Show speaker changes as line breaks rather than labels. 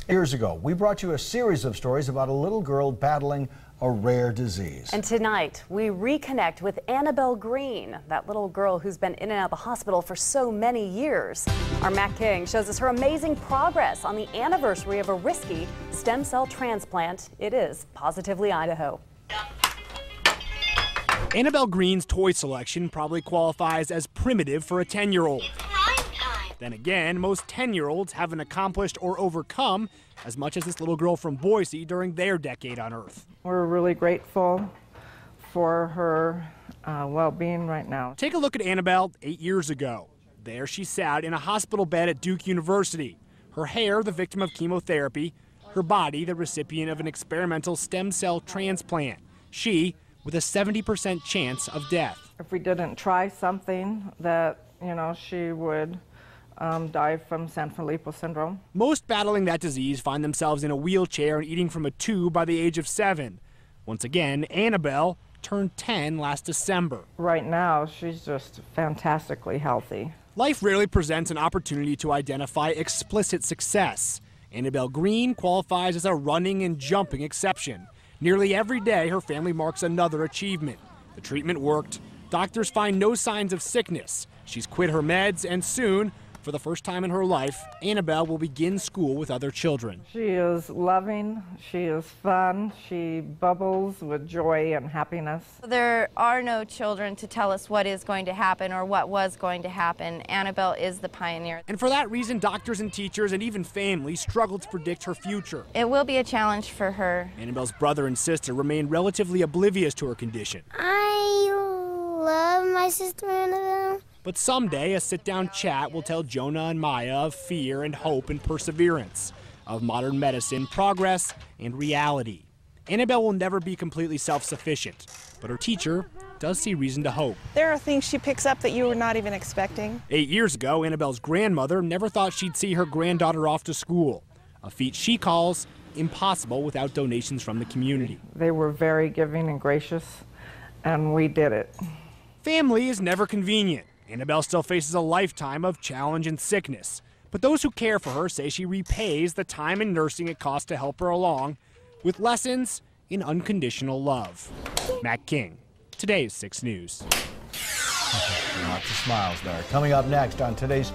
Years ago, we brought you a series of stories about a little girl battling a rare disease.
And tonight, we reconnect with Annabelle Green, that little girl who's been in and out of the hospital for so many years. Our Matt King shows us her amazing progress on the anniversary of a risky stem cell transplant. It is Positively Idaho.
Annabelle Green's toy selection probably qualifies as primitive for a 10-year-old. Then again, most 10-year-olds haven't accomplished or overcome as much as this little girl from Boise during their decade on Earth.
We're really grateful for her well-being right now.
Take a look at Annabelle 8 years ago. There she sat in a hospital bed at Duke University. Her hair the victim of chemotherapy, her body the recipient of an experimental stem cell transplant. She with a 70% chance of death.
If we didn't try something that, she would die from Sanfilippo syndrome.
Most battling that disease find themselves in a wheelchair and eating from a tube by the age of 7. Once again, Annabelle turned 10 last December.
Right now, she's just fantastically healthy.
Life rarely presents an opportunity to identify explicit success. Annabelle Green qualifies as a running and jumping exception. Nearly every day, her family marks another achievement. The treatment worked. Doctors find no signs of sickness. She's quit her meds, and soon, for the first time in her life, Annabelle will begin school with other children.
She is loving, she is fun, she bubbles with joy and happiness.
There are no children to tell us what is going to happen or what was going to happen. Annabelle is the pioneer.
And for that reason, doctors and teachers and even family struggle to predict her future.
It will be a challenge for her.
Annabelle's brother and sister remain relatively oblivious to her condition.
I love my sister Annabelle.
But someday, a sit-down chat will tell Jonah and Maya of fear and hope and perseverance, of modern medicine, progress, and reality. Annabelle will never be completely self-sufficient, but her teacher does see reason to hope.
There are things she picks up that you were not even expecting.
8 years ago, Annabelle's grandmother never thought she'd see her granddaughter off to school, a feat she calls impossible without donations from the community.
They were very giving and gracious, and we did it.
Family is never convenient. Annabelle still faces a lifetime of challenge and sickness, but those who care for her say she repays the time and nursing it costs to help her along with lessons in unconditional love. Matt King, today's 6 News.
Lots of smiles there. Coming up next on today's